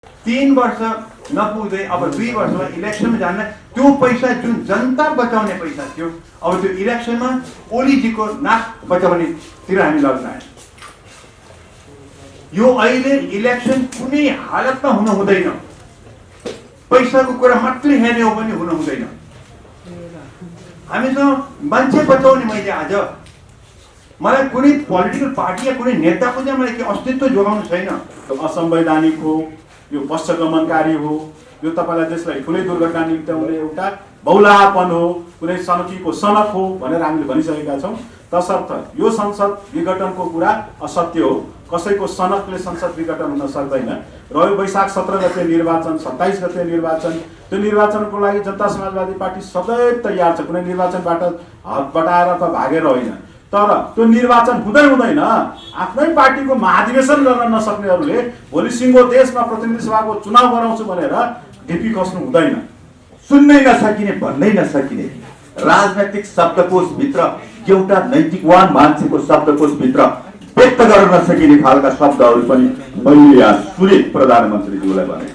3 वर्ष नपुग्दै अब 2 वर्षमा इलेक्सनमा जान्न त्यो पैसा जुन जनता बचाउने पैसा थियो अब त्यो इलेक्सनमा ओलीजीको नाक बचाउनेतिर हामी लग्न आयौँ। यो अहिले इलेक्सन कुनै हालतमा हुन हुँदैन, पैसाको कुरा मात्रै हेर्ने हो भने हुन हुँदैन। हामीसँग मान्छे बचाउने मैले आज मलाई कुनै पोलिटिकल पार्टी या कुनै नेताको चाहिँ मलाई के अस्तित्व जोगाउनु छैन। असंवैधानिक हो, यो पश्चगमनकारी हो, यो तपाईलाई देशलाई ठुलै दुर्घटना निम्त्याउने एउटा बहुलापन हो, कुनै सनकीको सनक हो भनेर हामीले भनिसकेका छौँ। तसर्थ यो संसद विघटनको कुरा असत्य हो, कसैको सनकले संसद विघटन हुन सक्दैन। रह्यो वैशाख 17 गते निर्वाचन, 27 गते निर्वाचन, त्यो निर्वाचनको लागि जनता समाजवादी पार्टी सदैव तयार छ, कुनै निर्वाचनबाट हात बटाएर त भागेर होइन। तर त्यो निर्वाचन हुँदै हुँदैन आफ्नै पार्टीको महाधिवेशन गर्न नसक्नेहरूले भोलि सिङ्गो देशमा प्रतिनिधि सभाको चुनाव गराउँछु भनेर ढिपी खस्नु हुँदैन। सुन्नै नसकिने, भन्नै नसकिने, राजनैतिक शब्दकोशभित्र एउटा नैतिकवान मान्छेको शब्दकोशभित्र व्यक्त गर्न नसकिने खालका शब्दहरू पनि मैले यहाँ सुने प्रधानमन्त्रीज्यूलाई भने।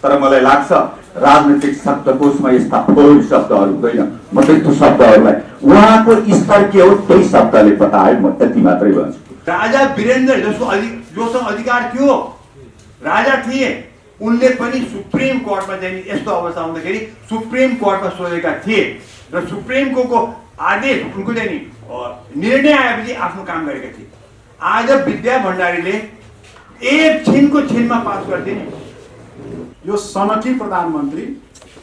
तर मलाई लाग्छ राजनैतिक शब्दकोशमा यस्ता फोहोर शब्दहरू हुँदैन। म त्यस्तो शब्दहरूलाई उहाँको स्तर के हो त्यही शब्दले बताए, म त्यति मात्रै भन्छु। राजा वीरेन्द्र जोसँग अधिकार थियो, राजा थिए, उनले पनि सुप्रिम कोर्टमा चाहिँ यस्तो अवस्था हुँदाखेरि सुप्रिम कोर्टमा सोधेका थिए र सुप्रिम कोर्टको आदेश उनको चाहिँ निर्णय आएपछि आफ्नो काम गरेका थिए। आज विद्या भण्डारीले एक छिनमा पास गर्थे नि। यो सनकी प्रधानमन्त्री,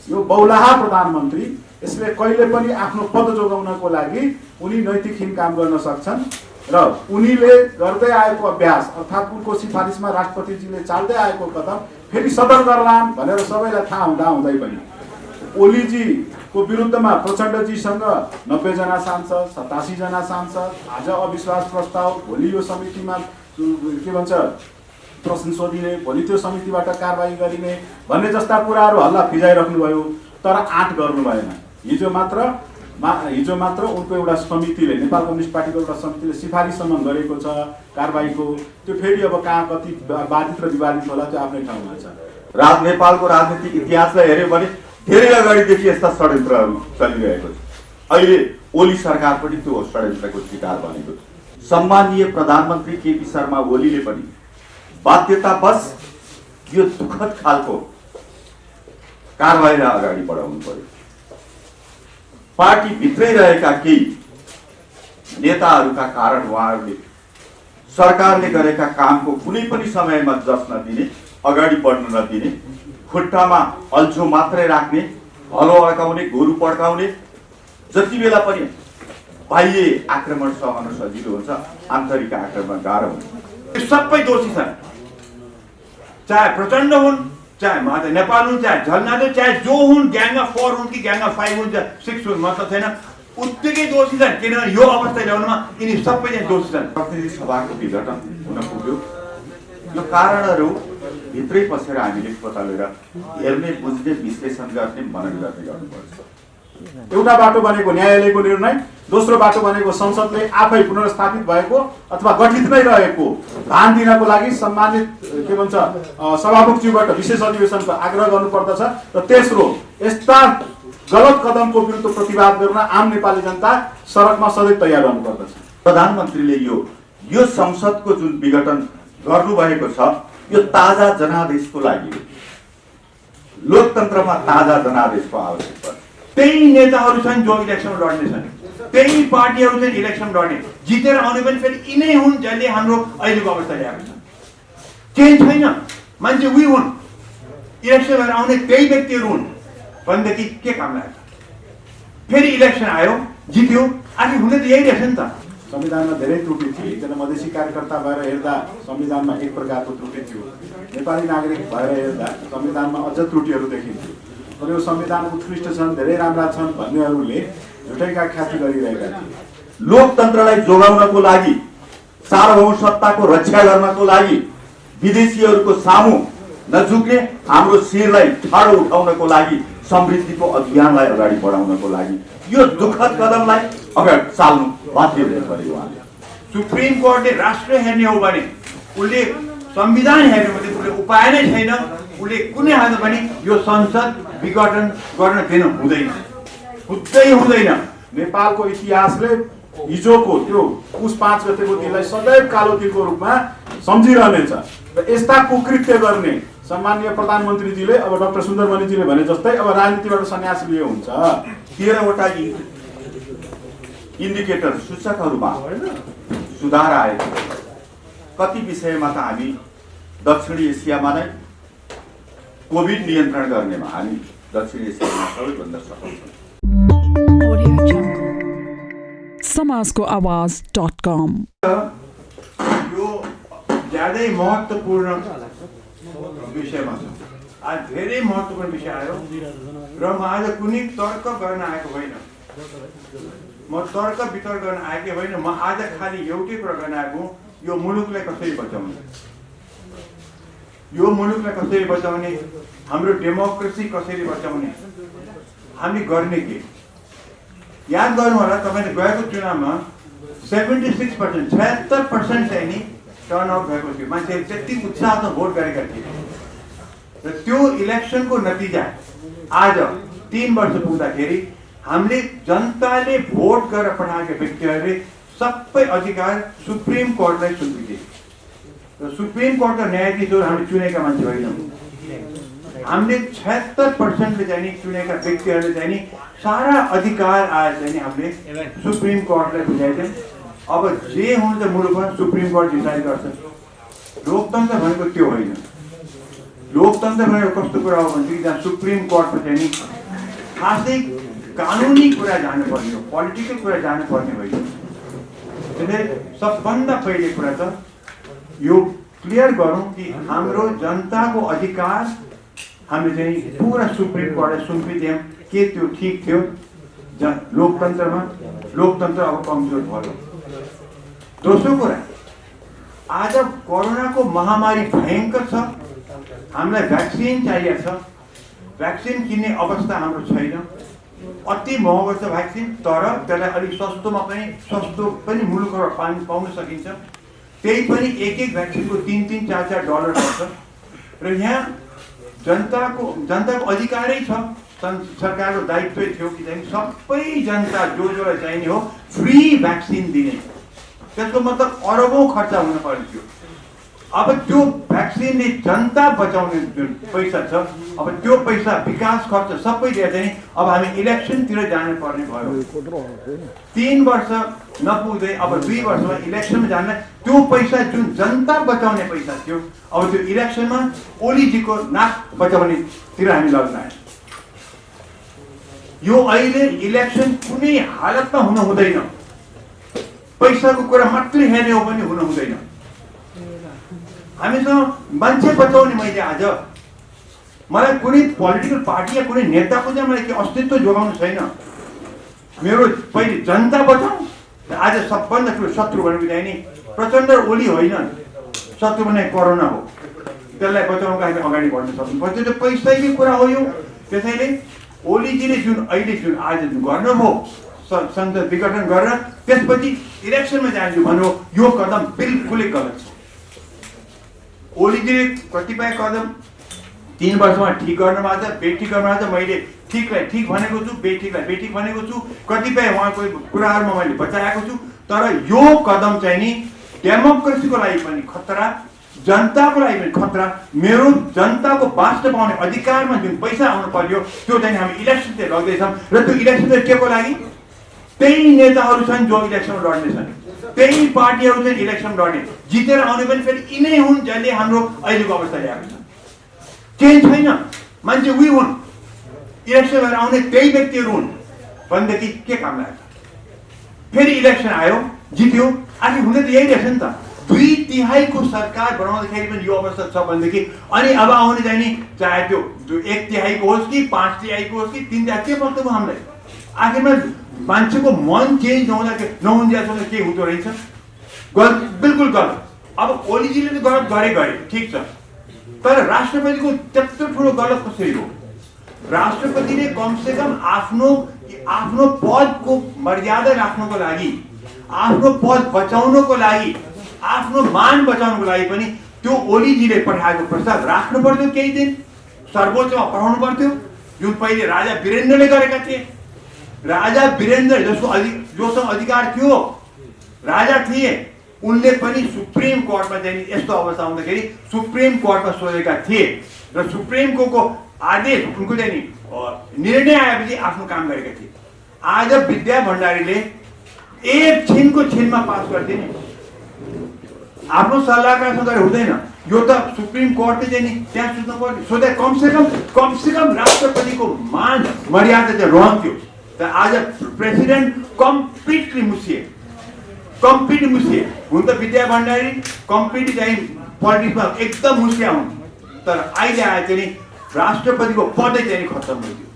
यो बहुलाहा प्रधानमन्त्री, यसले कहिले पनि आफ्नो पद जोगाउनको लागि उनी नैतिकहीन काम गर्न सक्छन् र उनीले गर्दै आएको अभ्यास अर्थात् उनको सिफारिसमा राष्ट्रपतिजीले चाल्दै आएको कदम फेरि सदर गर्लान् भनेर सबैलाई थाहा हुँदै पनि ओलीजीको विरुद्धमा प्रचण्डजीसँग 90 जना सांसद, 87 जना सांसद, आज अविश्वास प्रस्ताव, भोलि यो समितिमा के भन्छ प्रश्न सोधिने, भोलि त्यो समितिबाट कारबाही गरिने भन्ने जस्ता कुराहरू हल्ला फिजाइराख्नुभयो। तर आँट गर्नु भएन। हिजो मात्र उनको एउटा समितिले, नेपाल कम्युनिस्ट पार्टीको एउटा समितिले सिफारिससम्म गरेको छ कारबाहीको। त्यो फेरि अब कहाँ कति बाधित र विवादित होला त्यो आफ्नै ठाउँमा छ। नेपालको राजनीतिक इतिहासलाई हेऱ्यो भने धेरै अगाडिदेखि यस्ता षड्यन्त्रहरू चलिरहेको छ। अहिले ओली सरकार पनि त्यो षड्यन्त्रको शिकार बनेको छ। सम्माननीय प्रधानमन्त्री केपी शर्मा ओलीले पनि बाध्यतावश यो दुःखद खालको कारबाहीलाई अगाडि बढाउनु पर्यो। पार्टी भित्रै रहेका केही नेताहरूका कारण उहाँहरूले सरकारले गरेका कामको कुनै पनि समयमा जस नदिने, अगाडि बढ्न नदिने, खुट्टामा अल्छो मात्रै राख्ने, हलो अड्काउने, गोरु पड्काउने, जति बेला पनि बाह्य आक्रमण सहन सजिलो हुन्छ, आन्तरिक आक्रमण गाह्रो हुन्छ। सबै दोषी छन्, चाहे प्रचण्ड हुन्, चाहे माता नेपाल हुन्, चाहे झलनाथ, चाहे जो हुन्, ग्याङ अफ 4 हुन् कि ग्याङ अफ 5 हुन्, 6 हुन्, मतलब छैन, उत्तिकै दोषी छन्। किनभने यो अवस्था ल्याउनमा यिनी सबै चाहिँ दोषी छन्। प्रतिनिधि सभाको विघटन हुन पुग्यो। यो कारणहरू भित्रै पसेर हामीले पत्ता हेर्ने, बुझ्ने, विश्लेषण गर्ने, मनन गर्नुपर्छ। एउटा बाटो भनेको न्यायालयको निर्णय, दोस्रो बाटो भनेको संसदले आफै पुनर्स्थापित भएको अथवा गठित नै रहेको भान दिनको लागि सम्मानित के भन्छ सभामुखज्यूबाट विशेष अधिवेशनको आग्रह गर्नुपर्दछ। र तेस्रो, यस्ता गलत कदमको विरुद्ध प्रतिवाद गर्न आम नेपाली जनता सडकमा सधैँ तयार रहनुपर्दछ। प्रधानमन्त्रीले यो संसदको जुन विघटन गर्नुभएको छ यो ताजा जनादेशको लागि हो। लोकतन्त्रमा ताजा जनादेशको आवश्यकता पर्छ। त्यही नेताहरू छन् जो इलेक्सन लड्ने छन्, त्यही पार्टीहरू चाहिँ इलेक्सन लड्ने, जितेर आउने पनि फेरि यिनै हुन् जसले हाम्रो अहिलेको अवस्था ल्याएको छ। चेन्ज छैन, मान्छे उही हुन्, इलेक्सन भएर आउने त्यही व्यक्तिहरू हुन् भनेदेखि के काम लाग्छ? फेरि इलेक्सन आयो, जित्यो, आखिर हुने त यही रहेछ नि त। संविधानमा धेरै त्रुटि थिए। एकजना मधेसी कार्यकर्ता भएर हेर्दा संविधानमा एक प्रकारको त्रुटि थियो, नेपाली नागरिक भएर हेर्दा संविधानमा अझ त्रुटिहरू देखिन्थ्यो। तर यो संविधान उत्कृष्ट छन्, धेरै राम्रा छन् भन्नेहरूले झुटैका ख्याति गरिरहेका थिए। लोकतन्त्रलाई जोगाउनको लागि, सार्वभौम सत्ताको रक्षा गर्नको लागि, विदेशीहरूको सामु नझुक्ने, हाम्रो शिरलाई ठाडो उठाउनको लागि, समृद्धिको अभियानलाई अगाडि बढाउनको लागि यो दुःखद कदमलाई अगाडि चाल्नु बाध्य हुनु पर्यो। उहाँले सुप्रिम कोर्टले राष्ट्र हेर्ने हो भने उसले संविधान हेर्यो भने उसले उपाय नै छैन। उसले कुनै हालमा पनि यो संसद विघटन गर्न दिन हुँदैन। नेपालको इतिहासले हिजोको त्यो पुस 5 गतेको दिनलाई सदैव कालो दिनको रूपमा सम्झिरहनेछ र यस्ता कुकृत्य गर्ने सम्माननीय प्रधानमन्त्रीजीले अब डाक्टर सुन्दरमणिजीले भने जस्तै अब राजनीतिबाट सन्यास लिए हुन्छ। 13वटा इन्डिकेटर सूचकहरूमा सुधार आएको कति विषयमा त हामी दक्षिण एसियामा नै कोभिड नियन्त्रण गर्नेमा हामी दक्षिण एसियामा सबैभन्दा सफल छौँ। समाजको आवाज.com यो ज्यादै महत्त्वपूर्ण विषयमा छ। आज धेरै महत्त्वपूर्ण विषय आयो र म आज कुनै तर्क गर्न आएको होइन, म तर्क वितर्क गर्न आएको होइन। म आज खालि एउटै कुरा गर्न आएको, यो मुलुकलाई कसरी बचाउने, यो मुलुकलाई कसरी बचाउने, हाम्रो डेमोक्रेसी कसरी बचाउने, हामी गर्ने के। याद गर्नु होला तपाईले गएको चुनावमा 76% 76% चाहिँ नि टर्नआउट भएको थियो। मान्छेले त्यति उत्साहमा भोट गरेका थिए र त्यो इलेक्सनको नतिजा आज 3 वर्ष पुग्दाखेरि हामीले जनताले भोट गरेर पठाएका व्यक्तिहरूले सबै अधिकार सुप्रिम कोर्टलाई सुम्पिदिए र सुप्रिम कोर्टका न्यायाधीशहरू हामीले चुनेका मान्छे होइनौँ। हामीले 76% चाहिँ नि चुनेका व्यक्तिहरूले चाहिँ नि सारा अधिकार आज चाहिँ नि हामीले सुप्रिम कोर्टलाई बुझाइदियौँ। अब जे हुन्छ मुलुकमा सुप्रिम कोर्ट डिसाइड गर्छ। लोकतन्त्र भनेको त्यो होइन। लोकतन्त्र भनेको कस्तो कुरा हो भनेदेखि जहाँ सुप्रिम कोर्टमा चाहिँ नि खासै कानुनी कुरा जानुपर्ने हो, पोलिटिकल कुरा जानुपर्ने होइन। त्यसैले सबभन्दा पहिले कुरा त यो क्लियर गरौँ कि हाम्रो जनताको अधिकार हामीले चाहिँ पुरा सुप्रिम कोर्टलाई सुम्पिदियौँ। के त्यो ठिक थियो? लोकतन्त्रमा लोकतन्त्र अब कमजोर भयो। दोस्रो कुरा, आज कोरोनाको महामारी भयङ्कर छ, हामीलाई भ्याक्सिन चाहिएको छ। भ्याक्सिन किन्ने अवस्था हाम्रो छैन। अति महँगो छ भ्याक्सिन, तर त्यसलाई अलिक सस्तो पनि मुलुकबाट पाउन सकिन्छ। त्यही पनि एक भ्याक्सिनको $3-3, $4-4 पर्छ र यहाँ जनताको अधिकारै छ। सरकारको दायित्व थियो कि चाहिँ सबै जनता जोलाई चाहिने हो फ्री भ्याक्सिन दिने। त्यसको मतलब अरबौँ खर्च हुन पर्ने थियो। अब त्यो भ्याक्सिनले जनता बचाउने जुन पैसा छ, अब त्यो पैसा विकास खर्च सबै दिएर चाहिँ अब हामी इलेक्सनतिर जानुपर्ने भयो। 3 वर्ष नपुग्दै अब 2 वर्षमा इलेक्सनमा जान त्यो पैसा जुन जनता बचाउने पैसा थियो, अब त्यो इलेक्सनमा ओलीजीको नाक बचाउनेतिर हामी लाग्न आयौँ। यो अहिले इलेक्सन कुनै हालतमा हुन हुँदैन। पैसाको कुरा मात्रै हेर्ने हो भने हुन हुँदैन। हामीसँग मान्छे बचाउने, मलाई कुनै पोलिटिकल पार्टी या कुनै नेताको चाहिँ मलाई के अस्तित्व जोगाउनु छैन। मेरो पहिले जनता बचाउँ। आज सबभन्दा ठुलो शत्रु भनेको चाहिँ नि प्रचण्ड ओली होइन, शत्रु भने कोरोना हो। त्यसलाई बचाउनको लागि अगाडि बढ्न सक्नुपर्छ। त्यो पैसैकै कुरा हो यो। त्यसैले ओलीजीले जुन आज गर्नुभयो संसद विघटन गरेर त्यसपछि इलेक्सनमा जान्छु भन्नु, यो कदम बिल्कुलै गलत छ। ओलीजीले कतिपय कदम 3 वर्षमा ठिक गर्नुभएको छ, बेठिक गर्नुभएको छ। मैले ठिकलाई ठिक भनेको छु, बेठिकलाई बेठिक भनेको छु। कतिपय उहाँको कुराहरूमा मैले बचाएको छु। तर यो कदम चाहिँ नि डेमोक्रेसीको लागि पनि खतरा, जनताको लागि पनि खतरा। मेरो जनताको बाँच्न पाउने अधिकारमा जुन पैसा आउनु पर्यो त्यो चाहिँ हामी इलेक्सनतिर लग्दैछौँ। र त्यो इलेक्सनतिर के को लागि? त्यही नेताहरू छन् जो इलेक्सनमा लड्नेछन्, त्यही पार्टीहरू छन् इलेक्सन लड्ने। जितेर आउने पनि फेरि यिनै हुन् जसले हाम्रो अहिलेको अवस्था ल्याएको छ। चेन्ज छैन, मान्छे उही हुन्। इलेक्सन भएर आउने त्यही व्यक्तिहरू हुन् भनेदेखि के काम लाग्छ? फेरि इलेक्सन आयो, जित्यो, आखिर हुने त यही रहेछ नि त। 2/3 सरकार बनाउँदाखेरि पनि यो अवस्था छ भनेदेखि अनि अब आउने चाहिँ नि चाहे त्यो 1/3 होस् कि 5/3 होस् कि 3/3 के मतलब हो हामीलाई? आखिरमा मान्छेको मन चेन्ज नहुँदासम्म के हुँदो रहेछ? बिल्कुल गलत। अब ओलीजीले त गलत गरे ठिक छ, तर राष्ट्रपतिको त्यत्रो ठुलो गलत कसरी हो? राष्ट्रपतिले कमसेकम आफ्नो पदको मर्यादा राख्नको लागि, आफ्नो पद बचाउनको लागि, आफ्नो मान बचाउनको लागि पनि त्यो ओलीजीले पठाएको प्रस्ताव राख्नु पर्थ्यो, केही दिन सर्वोच्चमा पठाउनु पर्थ्यो, जुन पहिले राजा वीरेन्द्रले गरेका थिए। राजा वीरेन्द्र जोसँग अधिकार थियो, राजा थिए, उनले पनि सुप्रिम कोर्टमा चाहिँ यस्तो अवस्था आउँदाखेरि सुप्रिम कोर्टमा सोधेका थिए र सुप्रिम कोर्टको आदेश उनको चाहिँ निर्णय आएपछि आफ्नो काम गरेका थिए। आज विद्या भण्डारीले एक छिनमा पास गरिदिने, आफ्नो सल्लाहकारसँग गरेर हुँदैन। यो त सुप्रिम कोर्टले चाहिँ नि त्यहाँ सुत्नु पर्ने, सोधे कमसेकम राष्ट्रपतिको मान मर्यादा चाहिँ रहन्थ्यो। त आज प्रेसिडेन्ट कम्प्लिटली मुसिए। हुन त विद्या भण्डारी कम्प्लिटली चाहिँ पोलिटिक्समा एकदम मुसिया हुन्, तर अहिले आए चाहिँ नि राष्ट्रपतिको पदै चाहिँ खत्तम भइदियो।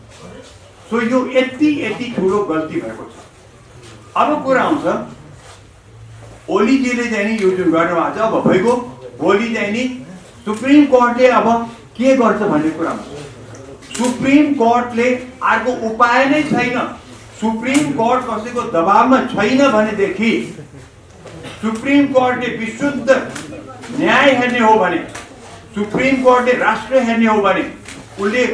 सो यो यति ठुलो गल्ती भएको छ। अब कुरा आउँछ ओलीजीले चाहिँ नि यो जुन गर्नुभएको छ, अब भइगयो, भोलि चाहिँ नि सुप्रिम कोर्टले अब के गर्छ भन्ने कुरा आउँछ। सुप्रिम कोर्टले अर्को उपाय नै छैन। सुप्रिम कोर्ट कसैको दबावमा छैन भनेदेखि, सुप्रिम कोर्टले विशुद्ध न्याय हेर्ने हो भने, सुप्रिम कोर्टले राष्ट्र हेर्ने हो भने, उसले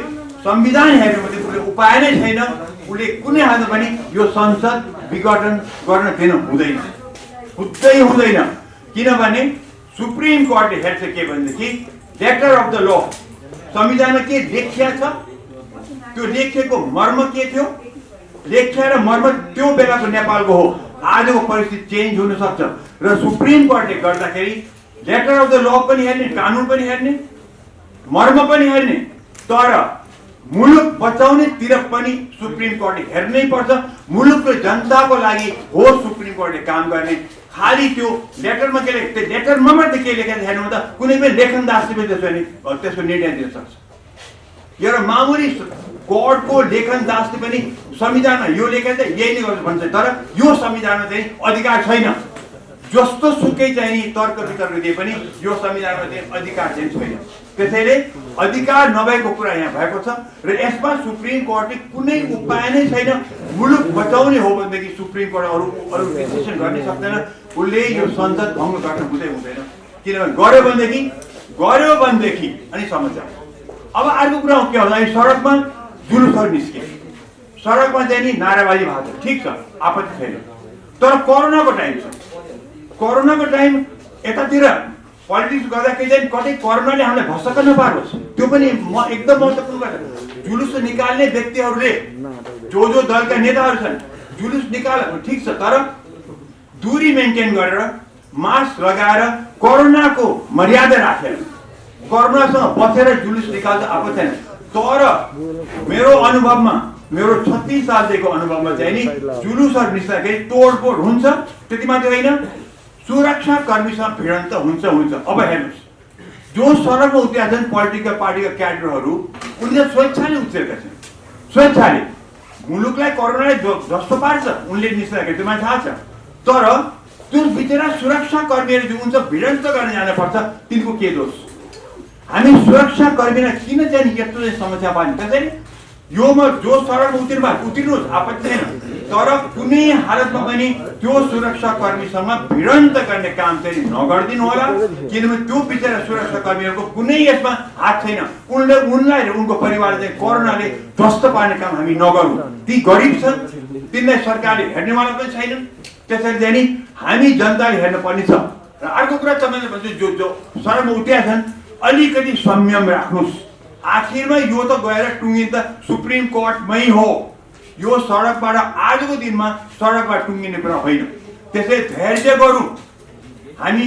संविधान हेर्ने भने उसले उपाय नै छैन। उसले कुनै हालमा पनि यो संसद विघटन गर्न दिन हुँदैन। किनभने सुप्रिम कोर्टले हेर्छ के भनेदेखि लेटर अफ द ल, संविधानमा के लेखिया छ, त्यो लेखेको मर्म के थियो, लेख्या र मर्म त्यो बेलाको नेपालको हो। आजको परिस्थिति चेन्ज हुन सक्छ र सुप्रिम कोर्टले गर्दाखेरि लेटर अफ द ल पनि हेर्ने, कानुन पनि हेर्ने, मर्म पनि हेर्ने, तर मुलुक बचाउनेतिर पनि सुप्रिम कोर्टले हेर्नै पर्छ। मुलुकको जनताको लागि हो सुप्रिम कोर्टले काम गर्ने। खालि त्यो लेटरमा के लेख्छ, लेटरमा मात्रै के लेखेको हेर्नु त कुनै पनि लेखन दासले पनि त्यसको निर्णय दिन सक्छ। एउटा मामुली कोर्टको लेखन दासले पनि संविधानमा यो लेखेको छ यही नै गर्छ भन्छ, तर यो संविधानमा चाहिँ अधिकार छैन। जस्तो सुकै चाहिँ नि तर्क वितर्क दिए पनि यो संविधानमा चाहिँ अधिकार चाहिँ छैन। त्यसैले अधिकार नभएको कुरा यहाँ भएको छ र यसमा सुप्रिम कोर्टले कुनै उपाय नै छैन। मुलुक बचाउने हो भनेदेखि सुप्रिम कोर्ट अरू डिसिसन गर्न सक्दैन। उसले यो संसद भङ्ग गर्न हुँदैन। किनभने गर्यो भनेदेखि अनि समस्या। अब अर्को कुरा के होला, सडकमा जुलुसहरू निस्के, सडकमा चाहिँ नि नाराबाजी भएको छ, ठिक छ, आपत्ति छैन। तर कोरोनाको टाइम छ, कोरोनाको टाइम यतातिर पोलिटिक्स गर्दाखेरि चाहिँ कतै कोरोनाले हामीलाई भसक्क नपारोस्, त्यो पनि एकदम महत्त्वपूर्ण कुरा छ। जुलुस निकाल्ने व्यक्तिहरूले जो दलका नेताहरू छन्, जुलुस निकाल ठिक छ, तर दूरी मेन्टेन गरेर मास्क लगाएर कोरोनाको मर्यादा राखेर कोरोनासँग बचेर जुलुस निकाल्दा आपत्ति छैन। तर मेरो अनुभवमा, मेरो 36 सालदेखिको अनुभवमा चाहिँ नि जुलुसहरू निस्किँदाखेरि तोडफोड हुन्छ। त्यति मात्रै होइन, सुरक्षा कर्मीसँग भिडन्त हुन्छ। अब हेर्नुहोस्, जो सडकमा उत्रिएका छन् पोलिटिकल पार्टीका क्याडरहरू, उनले स्वेच्छाले उत्रिएका छन्। स्वेच्छाले मुलुकलाई कोरोनाले जस्तो पार्छ उनले निस्किँदाखेरि त्यो मलाई थाहा छ। तर त्यो बिचरा सुरक्षा कर्मीहरू जो हुन्छ भिडन्त गर्न जानुपर्छ, तिनको के दोष? हामी सुरक्षा कर्मीलाई किन चाहिँ यस्तो समस्या पार्ने? त्यसैले योमा जो सडकमा उत्रिनुहोस्, आपत्ति छैन, तर कुनै हालतमा पनि त्यो सुरक्षा कर्मीसँग भिडन्त गर्ने काम चाहिँ नगरिदिनु होला। किनभने त्यो बिचरा सुरक्षा कर्मीहरूको कुनै यसमा हात छैन। उनलाई र उनको परिवारलाई चाहिँ कोरोनाले ध्वस्त पार्ने काम हामी नगरौँ। ती गरिब छन्, तिनलाई सरकारले हेर्नेवाला पनि छैनन्। त्यसैले चाहिँ नि हामी जनताले हेर्नु पर्ने छ। र अर्को कुरा तपाईँले भन्छ, जो सडकमा उत्रिएका छन् अलिकति संयम राख्नुहोस्। आखिरमा यो त गएर टुङ्गिन त सुप्रिम कोर्टमै हो। यो सडकबाट आजको दिनमा सडकबाट टुङ्गिने कुरा होइन। त्यसै धैर्य गरौँ। हामी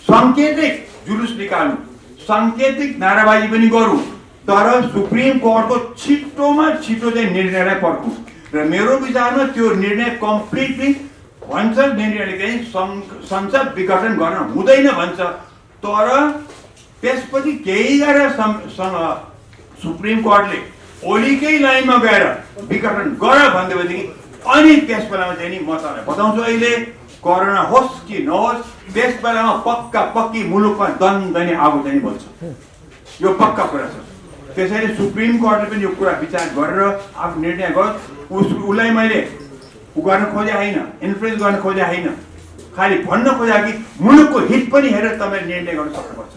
साङ्केतिक जुलुस निकाल्नु, साङ्केतिक नाराबाजी पनि गरौँ, तर सुप्रिम कोर्टको छिटोमा छिटो चाहिँ निर्णयलाई पर्खौँ। र मेरो विचारमा त्यो निर्णय कम्प्लिटली भन्छ, निर्णयले चाहिँ संसद विघटन गर्न हुँदैन भन्छ। तर त्यसपछि केही गरेर सुप्रिम कोर्टले ओलीकै लाइनमा गएर विघटन गर भन्दैदेखि अनि त्यस बेलामा चाहिँ नि म तपाईँलाई बताउँछु, अहिले कोरोना होस् कि नहोस्, त्यस बेलामा पक्की मुलुकमा दन्दने आगो चाहिँ बल्छ। यो पक्का कुरा छ। त्यसैले सुप्रिम कोर्टले पनि यो कुरा विचार गरेर आफ्नो निर्णय गरोस्। उसलाई मैले गर्न खोजे होइन, इन्फ्लुएन्स गर्न खोजे होइन, खालि भन्न खोजे कि मुलुकको हित पनि हेरेर तपाईँले निर्णय गर्न सक्नुपर्छ।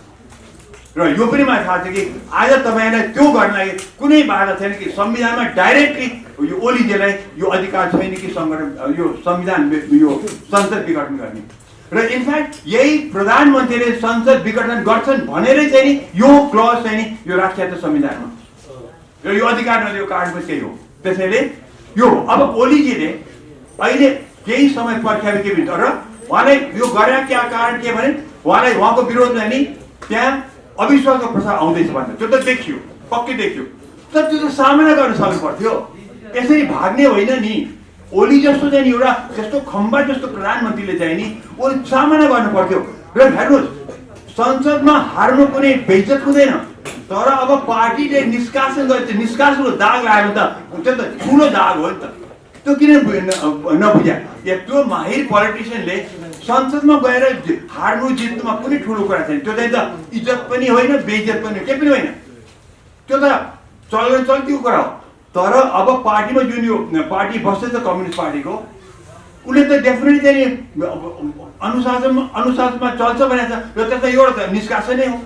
र यो पनि मलाई थाहा छ कि आज तपाईँलाई त्यो गर्नलाई कुनै बाधा छैन कि संविधानमा डाइरेक्टली यो ओलीजीलाई यो अधिकार छैन कि सङ्गठन यो संविधान यो संसद विघटन गर्ने र इनफ्याक्ट यही प्रधानमन्त्रीले संसद विघटन गर्छन् भनेरै चाहिँ नि यो क्लज चाहिँ नि यो राखिएको छ संविधानमा र यो अधिकार नदिएको कारण पनि त्यही हो। त्यसैले यो अब ओलीजीले अहिले केही समय पर्खायो के भन्छ र उहाँलाई यो गरेको कारण के भने उहाँलाई उहाँको विरोधमा नि त्यहाँ अविश्वासको प्रस्ताव आउँदैछ भन्छ त्यो त देखियो पक्कै देखियो तर त्यो त सामना गर्न सक्नु पर्थ्यो यसरी भाग्ने होइन नि। ओली जस्तो चाहिँ नि एउटा त्यस्तो खम्बा जस्तो प्रधानमन्त्रीले चाहिँ नि ओ सामना गर्नु पर्थ्यो र हेर्नुहोस् संसदमा हार्नु कुनै बेइज्जत हुँदैन तर अब पार्टीले निष्कासन गर्छ निष्कासनको दाग लाग्यो त त्यो त ठुलो दाग हो नि त त्यो किन नबुझ्या त्यो माहिर पोलिटिसियनले संसदमा गएर हार्नु जित्नुमा कुनै ठुलो कुरा छैन त्यो चाहिँ त इज्जत पनि होइन बेइज्जत पनि केही पनि होइन त्यो त चल्तीको कुरा हो। तर अब पार्टीमा जुन यो पार्टी बस्दैछ कम्युनिस्ट पार्टीको उसले त डेफिनेटली चाहिँ अनुशासनमा चल्छ भनेको छ र त्यसमा एउटा त निष्कासनै हो।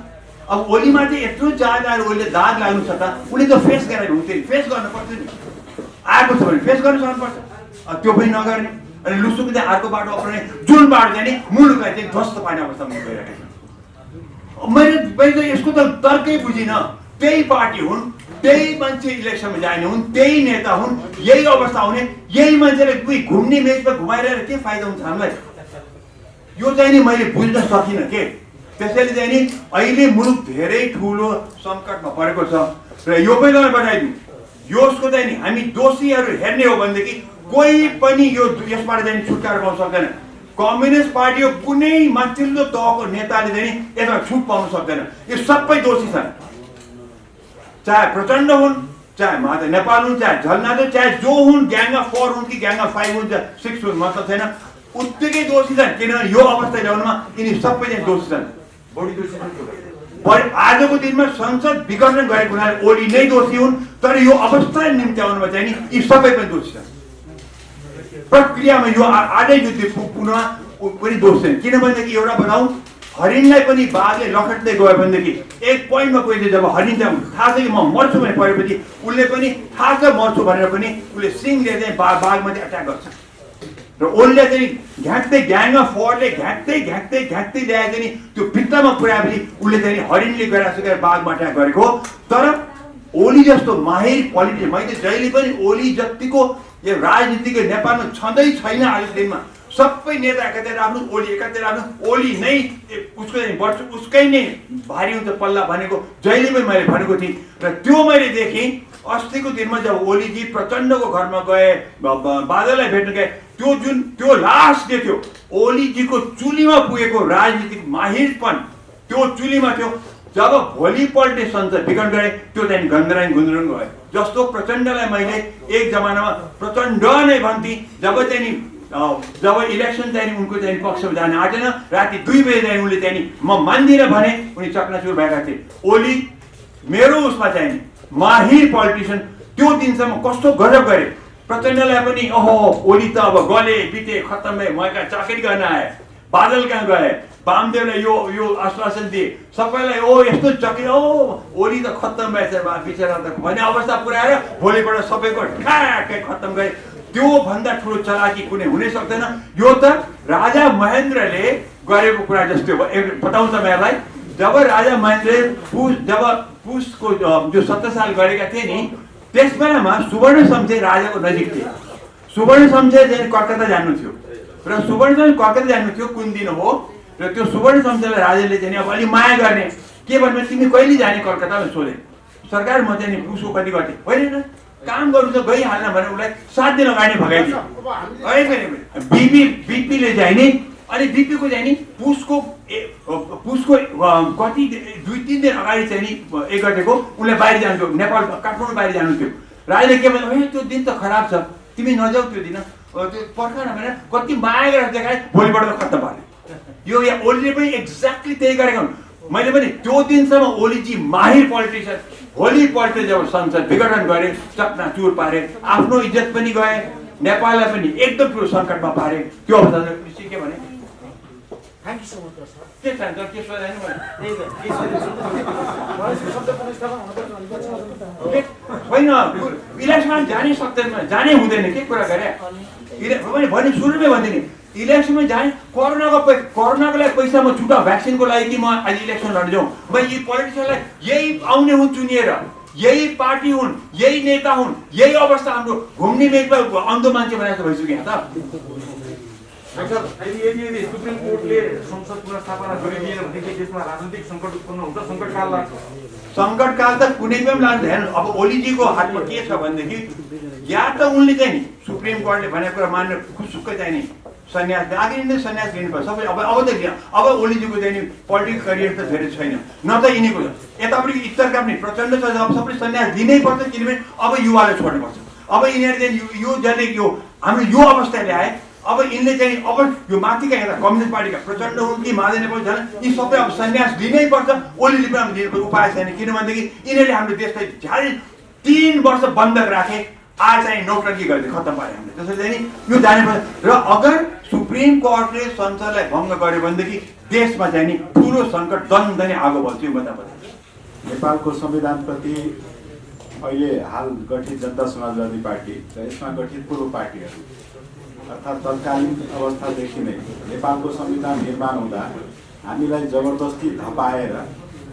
अब ओलीमा चाहिँ यत्रो चाहदार उसले दाग लाग्नु छ त उसले त फेस गरेर हुन्थ्यो नि फेस गर्नुपर्छ नि आएको छ भने फेस गर्न सक्नुपर्छ त्यो पनि नगर्ने अनि लुसुको चाहिँ अर्को बाटो अप्नाउने जुन बाटो चाहिँ नि मुलुकलाई चाहिँ ध्वस्त पार्ने अवस्थामा गइरहेको छ। मैले यसको त तर्कै बुझिनँ त्यही पार्टी हुन् त्यही मान्छे इलेक्सनमा जाने हुन् त्यही नेता हुन् यही अवस्था हुने यही मान्छेले कोही घुम्ने मेचमा घुमाइरहेर के फाइदा हुन्छ हामीलाई यो चाहिँ नि मैले बुझ्न सकिनँ के। त्यसैले चाहिँ नि अहिले मुलुक धेरै ठुलो सङ्कटमा परेको छ र यो पनि तपाईँ बताइदिउँ यसको चाहिँ नि हामी दोषीहरू हेर्ने हो भनेदेखि कोही पनि यो यसबाट चाहिँ छुटकारा पाउन सक्दैन। कम्युनिस्ट पार्टीको कुनै माथिल्लो तहको नेताले चाहिँ नि यसमा छुट पाउन सक्दैन यो सबै दोषी छन् चाहे प्रचण्ड हुन् चाहे माधव नेपाल हुन् चाहे झलनाथ चाहे जो हुन् ग्याङ अफ 4 हुन् कि ग्याङ अफ 5 हुन् 6 हुन् मतलब छैन उत्तिकै दोषी छन् किनभने यो अवस्था ल्याउनुमा यिनी सबै चाहिँ दोषी छन् बढी दोषी छन्। आजको दिनमा संसद विघटन गरेको हुनाले ओली नै दोषी हुन् तर यो अवस्था निम्ति आउनुमा चाहिँ नि यी सबै पनि दोषी छन्। प्रक्रियामा यो आजै युद्ध पुग्नुमा पनि दोष छैन किनभनेदेखि एउटा बताउँ हरिणलाई पनि बाघले लखट्दै गयो भनेदेखि एक पोइन्टमा कोहीले जब हरिण थाहा छ कि म मर्छु भने परेपछि उसले पनि थाहा छ मर्छु भनेर पनि उसले सिङले चाहिँ बाघमाथि अट्याक गर्छ र ओलीले चाहिँ घ्याक्दै ग्याङ अफ 4ले घ्याक्दै ल्याए चाहिँ त्यो भित्तामा पुर्याएपछि उसले चाहिँ हरिणले गएर बाघमा अट्याक गरेको। तर ओली जस्तो माहिर पोलिटिसियन मैले जहिले पनि ओली जतिको यो राजनीतिको नेपालमा छँदै छैन आजको दिनमा सबै नेता एकातिर आफ्नो ओली एकातिर आफ्नो ओली नै उसको वर्ष उसकै नै भारी हुन्छ पल्ला भनेको जहिले पनि मैले भनेको थिएँ र त्यो मैले देखेँ अस्तिको दिनमा जब ओलीजी प्रचण्डको घरमा गए बादललाई भेट्न गए त्यो लास्ट डे थियो ओलीजीको चुलीमा पुगेको राजनीतिक माहिरपन त्यो चुलीमा थियो जब भोलिपल्ट संसद विघटन गरे त्यो चाहिँ गन्दराङ गुन्द्रुङ गयो जस्तो प्रचण्डलाई मैले एक जमानामा प्रचण्ड नै भन्थे जब इलेक्सन चाहिँ उनको चाहिँ पक्षमा जान आँटेन राति 2 बजे चाहिँ उनले चाहिँ म मान्दिनँ भने उनी चकनाचुर भएका थिए। ओली मेरो उसमा चाहिँ माहिर पोलिटिसियन त्यो दिनसम्म कस्तो गजब गरे प्रचण्डलाई पनि ओहो ओली त अब गले बिते खत्तम भए म कहाँ चाकरी गर्न आए बादल कहाँ गए वामदेवलाई यो आश्वासन दिए सबैलाई ओ यस्तो चक्री ओली त खत्तम भएछ बिचरा त भन्ने अवस्था पुर्याएर भोलिपल्ट सबैको ठ्याक्कै खत्तम गरे। त्यो भन्दा ठुलो चलाकी कुनै हुनै सक्दैन। यो त राजा महेन्द्रले गरेको कुरा जस्तो बताउँछ तपाईँहरूलाई जब राजा महेन्द्रले पुसको जो 17 साल गरेका थिए नि त्यस बेलामा सुवर्ण शमशेर राजाको नजिक थिए। सुवर्ण शमशेर चाहिँ कलकत्ता जानु थियो र सुवर्ण शमशेर कलकत्ता जानु थियो कुन दिन हो र त्यो सुवर्ण शमशेरलाई राजाले चाहिँ अब अलि माया गर्ने के भन्नु तिमी कहिले जाने कलकत्तामा सोधे सरकार म चाहिँ पुसको कति गर्थेँ होइन काम गर्नु त गइहाल्न भने उसलाई 7 दिन अगाडि भगाइदियो बिपीले चाहिँ नि अनि बिपीको चाहिँ नि पुसको कति 2-3 दिन अगाडि चाहिँ नि एक गतेको उसले बाहिर जानु थियो नेपाल काठमाडौँ बाहिर जानु थियो। राजाले के भन्यो त्यो दिन त खराब छ तिमी नजाऊ त्यो दिन त्यो पर्खा नभएर कति माया गरेर देखाए भोलिपल्ट खत्तम भयो। यो यहाँ ओलीले पनि एक्ज्याक्टली त्यही गरेको हुन्। मैले पनि त्यो दिनसम्म ओलीजी माहिर पोलिटिसियन भोलिपल्ट जब संसद विघटन गरे चकनाचुर पारे आफ्नो इज्जत पनि गए नेपाललाई पनि एकदम ठुलो सङ्कटमा पारे त्यो अवस्था के भने के चाहिन्छ के सोधेन होइन इलेक्सनमा जानै सक्दैन जानै हुँदैन के कुरा गरे भने सुरुमै भन्दिनँ इलेक्सनमा जाने कोरोनाको लागि पैसा म छुटा भ्याक्सिनको लागि कि म आज इलेक्सन लड्न जाउँ म यी पोलिटिसियनलाई यही आउने हुन् चुनिएर यही पार्टी हुन् यही नेता हुन् यही अवस्था हाम्रो घुम्ने मेचमा अन्धो मान्छे बनाएको भइसक्यो यहाँ त यदि सुप्रिम कोर्टले संसद पुनर्स्थापना गरिदिएन भनेदेखि देशमा राजनीतिक सङ्कट उत्पन्न हुन्छ सङ्कटकाल लाग्छ सङ्कटकाल त कुनैमा पनि लाग्दैन अब ओलीजीको हातमा के छ भनेदेखि या त उनले चाहिँ नि सुप्रिम कोर्टले भनेको कुरा मान्न खुसुक्कै चाहिँ नि सन्यास अघि नै सन्यास लिनुपर्छ सबै अब त अब ओलीजीको चाहिँ नि पोलिटिकल करियर त धेरै छैन न त यिनीको यतापट्टि उत्तरका पनि प्रचण्ड छ अब सबै सन्यास दिनै पर्छ किनभने अब युवालाई छोड्नुपर्छ अब यिनीहरू चाहिँ यो जसले यो हाम्रो यो अवस्था ल्याए अब यिनले चाहिँ अब यो माथिका यता कम्युनिस्ट पार्टीका प्रचण्ड हुन् कि माधव नेपाल छन् यी सबै अब सन्यास लिनै पर्छ ओलीले पनि अब लिएको उपाय छैन किनभनेदेखि यिनीहरूले हाम्रो देशलाई झ्याल 3 वर्ष बन्धक राखे आज चाहिँ नौटङ्की गर्दै खत्तम पारे हामीले त्यसैले चाहिँ नि यो जानुपर्छ र अगर सुप्रिम कोर्टले संसदलाई भङ्ग गर्यो भनेदेखि देशमा चाहिँ नि ठुलो सङ्कट दन्दनै आगो बल्छ यो बताउँछ नेपालको संविधानप्रति अहिले हाल गठित जनता समाजवादी पार्टी र यसमा गठित पूर्व पार्टीहरू अर्थात् तत्कालीन अवस्थादेखि नै नेपालको संविधान निर्माण हुँदा हामीलाई जबरजस्ती धपाएर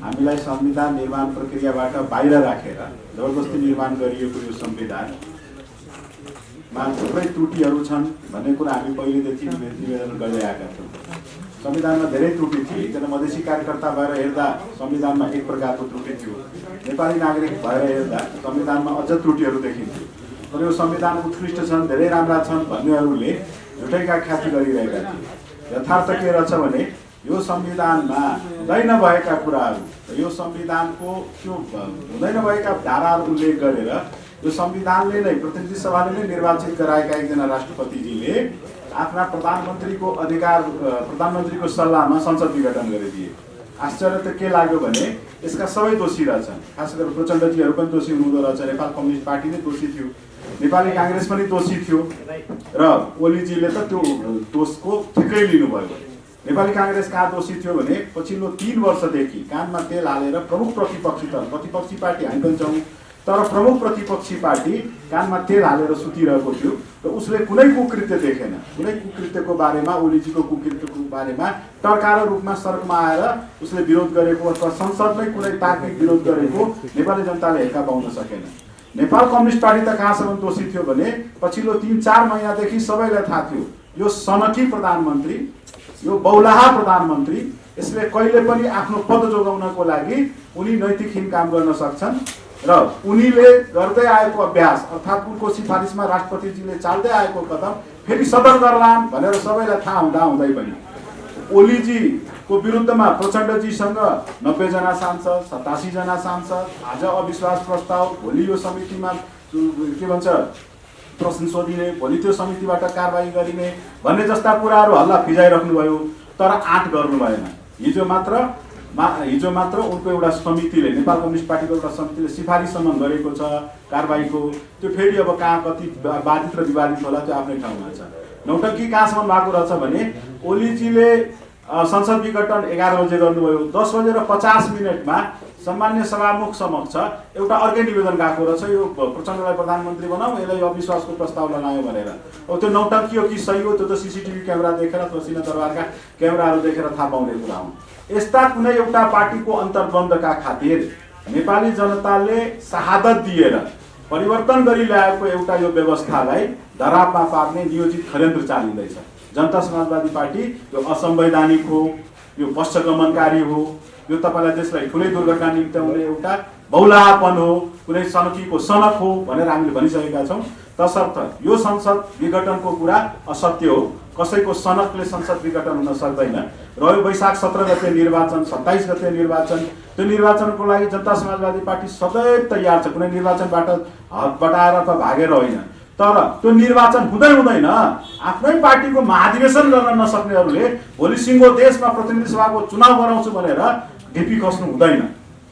हामीलाई संविधान निर्माण प्रक्रियाबाट बाहिर राखेर जबरजस्ती निर्माण गरिएको यो संविधानमा थुप्रै त्रुटिहरू छन् भन्ने कुरा हामी पहिलेदेखि निवेदन गर्दै आएका छौँ संविधानमा धेरै त्रुटि थिए एकजना मधेसी कार्यकर्ता भएर हेर्दा संविधानमा एक प्रकारको त्रुटि थियो नेपाली नागरिक भएर हेर्दा संविधानमा अझ त्रुटिहरू देखिन्थ्यो तर यो संविधान उत्कृष्ट छन् धेरै राम्रा छन् भन्नेहरूले झुटैका ख्याति गरिरहेका थिए यथार्थ के रहेछ भने यो संविधानमा हुँदै नभएका कुराहरू यो संविधानको त्यो हुँदै नभएका धाराहरू उल्लेख गरेर यो संविधानले नै प्रतिनिधि सभाले नै निर्वाचित गराएका एकजना राष्ट्रपतिजीले आफ्ना प्रधानमन्त्रीको अधिकार प्रधानमन्त्रीको सल्लाहमा संसद विघटन गरिदिए आश्चर्य त के लाग्यो भने यसका सबै दोषी रहेछन् खास गरेर प्रचण्डजीहरू पनि दोषी हुनुहुँदो रहेछ नेपाल कम्युनिस्ट पार्टी नै दोषी थियो नेपाली काङ्ग्रेस पनि दोषी थियो र ओलीजीले त त्यो दोषको ठिकै लिनुभयो नेपाली काङ्ग्रेस कहाँ दोषी थियो भने पछिल्लो 3 वर्षदेखि कानमा तेल हालेर प्रमुख प्रतिपक्षी त प्रतिपक्षी पार्टी हामी पनि छौँ तर प्रमुख प्रतिपक्षी पार्टी कानमा तेल हालेर सुतिरहेको थियो र उसले कुनै कुकृत्य देखेन कुनै कुकृत्यको बारेमा ओलीजीको कुकृत्यको बारेमा टर्कारो रूपमा सडकमा आएर उसले विरोध गरेको अथवा संसदमै कुनै तार्किक विरोध गरेको नेपाली जनताले हेर्का पाउन सकेन नेपाल कम्युनिस्ट पार्टी त कहाँसम्म दोषी थियो भने पछिल्लो 3-4 महिनादेखि सबैलाई थाहा थियो यो सनकी प्रधानमन्त्री यो बौलाहा प्रधानमन्त्री यसले कहिले पनि आफ्नो पद जोगाउनको लागि उनी नैतिकहीन काम गर्न सक्छन् र उनीले गर्दै आएको अभ्यास अर्थात् उनको सिफारिसमा राष्ट्रपतिजीले चाल्दै आएको कदम फेरि सदर गर्लान् भनेर सबैलाई थाहा हुँदै पनि ओलीजीको विरुद्धमा प्रचण्डजीसँग 90 जना सांसद 87 जना सांसद आज अविश्वास प्रस्ताव भोलि यो समितिमा के भन्छ प्रश्न सोधिने भोलि त्यो समितिबाट कारबाही गरिने भन्ने जस्ता कुराहरू हल्ला फिजाइराख्नुभयो तर आँट गर्नु भएन हिजो मात्र उनको एउटा समितिले नेपाल कम्युनिस्ट पार्टीको एउटा समितिले सिफारिससम्म गरेको छ कारबाहीको त्यो फेरि अब कहाँ कति बाधित र विवादित होला त्यो आफ्नै ठाउँमा छ नौटङ्की कहाँसम्म भएको रहेछ भने ओलीजीले संसद विघटन 11 बजे गर्नुभयो 10:50 सम्मान्य सभामुख समक्ष एउटा अर्कै निवेदन गएको रहेछ यो प्रचण्डलाई प्रधानमन्त्री बनाऊ यसलाई अविश्वासको प्रस्ताव लगायो भनेर अब त्यो नौटङ्की हो कि सही हो त्यो त सीसीटीभी क्यामेरा देखेर अथवा सिंहदरबारका क्यामेराहरू देखेर थाहा पाउने कुरा हो यस्ता कुनै एउटा पार्टीको अन्तर्द्वन्द्वका खातिर नेपाली जनताले शहादत दिएर परिवर्तन गरी ल्याएको एउटा यो व्यवस्थालाई धरापमा पार्ने नियोजित षड्यन्त्र चालिँदैछ जनता समाजवादी पार्टी यो असंवैधानिक हो यो पश्चगमनकारी हो यो तपाईलाई देशलाई ठुलै दुर्घटना निम्त्याउने एउटा बौलाहापन हो कुनै सनकीको सनक हो भनेर हामीले भनिसकेका छौँ तसर्थ यो संसद विघटनको कुरा असत्य हो कसैको सनकले संसद विघटन हुन सक्दैन रह्यो वैशाख 17 गते निर्वाचन 27 गते निर्वाचन त्यो निर्वाचनको लागि जनता समाजवादी पार्टी सदैव तयार छ कुनै निर्वाचनबाट हात बटाएर त भागेर होइन तर त्यो निर्वाचन हुँदैन आफ्नै पार्टीको महाधिवेशन गर्न नसक्नेहरूले भोलि सिङ्गो देशमा प्रतिनिधि सभाको चुनाव गराउँछु भनेर ढिपी खस्नु हुँदैन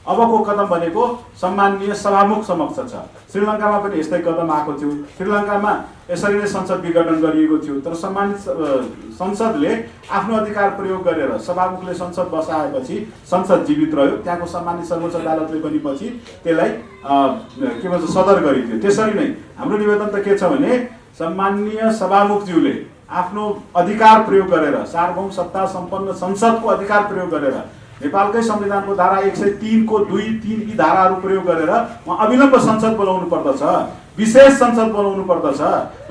अबको कदम भनेको सम्माननीय सभामुख समक्ष छ। श्रीलङ्कामा पनि यस्तै कदम आएको थियो। श्रीलङ्कामा यसरी नै संसद विघटन गरिएको थियो, तर सम्मानित संसदले आफ्नो अधिकार प्रयोग गरेर सभामुखले संसद बसाएपछि संसद जीवित रह्यो। त्यहाँको सम्मानित सर्वोच्च अदालतले पनि पछि त्यसलाई के भन्छ सदर गरिदियो। त्यसरी नै हाम्रो निवेदन त के छ भने सम्माननीय सभामुखज्यूले आफ्नो अधिकार प्रयोग गरेर सार्वभौम सत्ता सम्पन्न संसदको अधिकार प्रयोग गरेर नेपालकै संविधानको धारा 103 को 2, 3 यी धाराहरू प्रयोग गरेर अविलम्ब संसद बोलाउनु पर्दछ, विशेष संसद बोलाउनु पर्दछ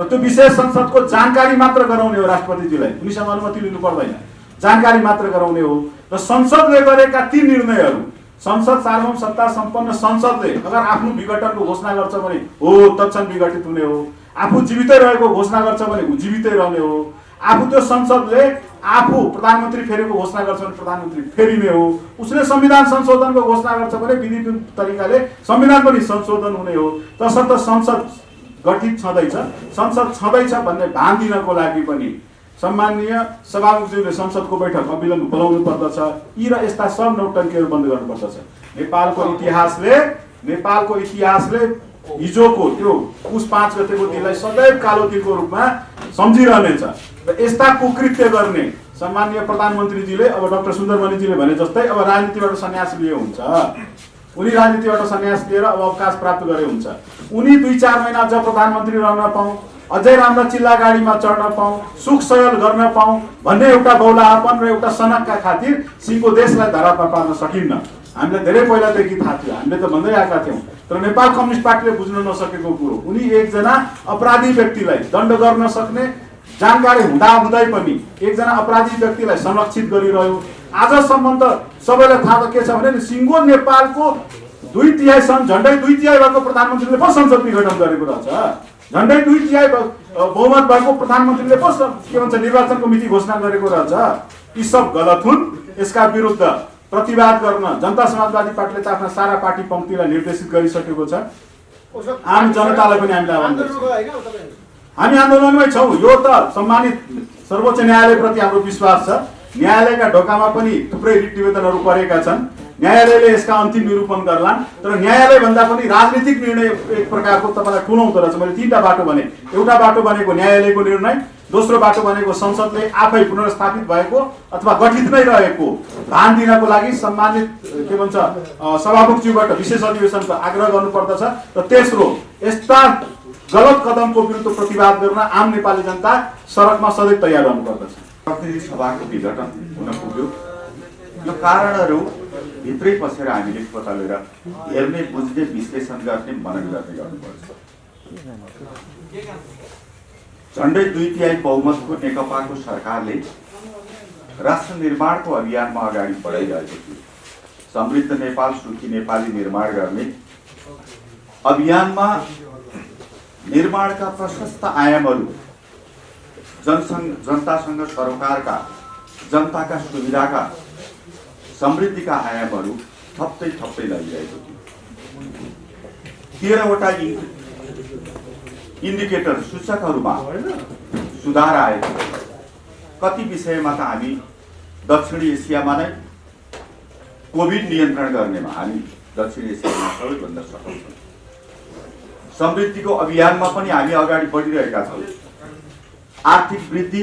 र त्यो विशेष संसदको जानकारी मात्र गराउने हो राष्ट्रपतिजीलाई। उनीसँग अनुमति लिनु पर्दैन, जानकारी मात्र गराउने हो। र संसदले गरेका ती निर्णयहरू संसद सार्वभौम सत्ता सम्पन्न संसदले अगर आफ्नो विघटनको घोषणा गर्छ भने हो तत्क्षण विघटित हुने हो, आफू जीवितै रहेको घोषणा गर्छ भने ऊ जीवितै रहने हो, आफू त्यो संसदले आफू प्रधानमन्त्री फेरेको घोषणा गर्छ भने प्रधानमन्त्री फेरिने हो, उसले संविधान संशोधनको घोषणा गर्छ भने विधिको तरिकाले संविधान पनि संशोधन हुने हो। तसर्थ संसद गठित छँदैछ, संसद छँदैछ भन्ने भान दिनको लागि पनि सम्माननीय सभामुखज्यूले संसदको बैठक अविलम्ब बोलाउनु पर्दछ। यी र यस्ता सब नौटङ्कीहरू बन्द गर्नुपर्दछ। नेपालको इतिहासले हिजोको त्यो पुस 5 गतेको दिनलाई सदैव कालो दिनको रूपमा सम्झिरहनेछ र यस्ता कुकृत्य गर्ने सम्माननीय प्रधानमन्त्रीजीले अब डाक्टर सुन्दरमणिजीले भने जस्तै अब राजनीतिबाट सन्यास लिए हुन्छ। उनी राजनीतिबाट सन्यास लिएर अब अवकाश प्राप्त गरे हुन्छ। उनी 2-4 महिना अझ प्रधानमन्त्री रहन पाऊँ, अझै राम्रा चिल्ला गाडीमा चढ्न पाऊँ, सुख सयल गर्न पाऊँ भन्ने एउटा बौलाहापन र एउटा सनकका खातिर सिंहको देशलाई धरापमा पार्न सकिन्न। हामीलाई धेरै पहिलादेखि थाहा थियो, हामीले त भन्दै आएका थियौँ। तर नेपाल कम्युनिस्ट पार्टीले बुझ्न नसकेको कुरो, उनी एकजना अपराधी व्यक्तिलाई दण्ड गर्न सक्ने जानकारी हुँदाहुँदै पनि एकजना अपराधी व्यक्तिलाई संरक्षित गरिरह्यो। आजसम्म त सबैलाई थाहा त के छ भने सिंहको नेपालको 2/3 झन्डै 2/3 भएको प्रधानमन्त्रीले पो संसद विघटन गरेको रहेछ। झन्डै 2/3 बहुमत भएको प्रधानमन्त्रीले पो के भन्छ निर्वाचनको मिति घोषणा गरेको रहेछ। यी सब गलत हुन्। यसका विरुद्ध प्रतिवाद गर्न जनता समाजवादी पार्टीले त आफ्ना सारा पार्टी पंक्तिलाई निर्देशित गरिसकेको छ। आम जनतालाई पनि हामीले आह्वान गर्छौँ, हामी आन्दोलनमै छौँ। यो त सम्मानित सर्वोच्च न्यायालयप्रति हाम्रो विश्वास छ। न्यायालयका ढोकामा पनि थुप्रै रिट निवेदनहरू परेका छन्। न्यायालयले यसका अन्तिम निरूपण गर्लान्। तर न्यायालय भन्दा पनि राजनीतिक निर्णय एक प्रकारको तपाईँलाई ठुलाउँदो रहेछ। मैले 3टा बाटो भने, एउटा बाटो भनेको न्यायालयको निर्णय, दोस्रो बाटो भनेको संसदले आफै पुनर्स्थापित भएको अथवा गठित नै रहेको भान दिनको लागि सम्मानित के भन्छ सभामुखज्यूबाट विशेष अधिवेशनको आग्रह गर्नुपर्दछ। र तेस्रो यस्ता गलत कदमको विरुद्ध प्रतिवाद गर्न आम नेपाली जनता सडकमा सधैँ तयार रहनुपर्दछ। प्रतिनिधि सभाको विघटन हुन पुग्यो। यो कारणहरू भित्रै पसेर हामीले पत्ता हेर्ने, बुझ्ने, विश्लेषण गर्ने, मनन गर्नुपर्छ। झन्डै 2/3 बहुमतको नेकपाको सरकारले राष्ट्र निर्माणको अभियानमा अगाडि बढाइरहेको थियो। समृद्ध नेपाल, सुखी नेपाली निर्माण गर्ने अभियानमा निर्माणका प्रशस्त आयामहरू, जनतासँग सरोकारका, जनताका सुविधाका, समृद्धिका आयामहरू थप्दै लगिरहेको थियो। 13वटा इन्डिकेटर सूचकहरूमा सुधार आएको। कति विषयमा त हामी दक्षिणी एसियामा नै कोभिड नियन्त्रण गर्नेमा हामी दक्षिण एसियामा सबैभन्दा सफल छौँ। समृद्धिको अभियानमा पनि हामी अगाडि बढिरहेका छौँ। आर्थिक वृद्धि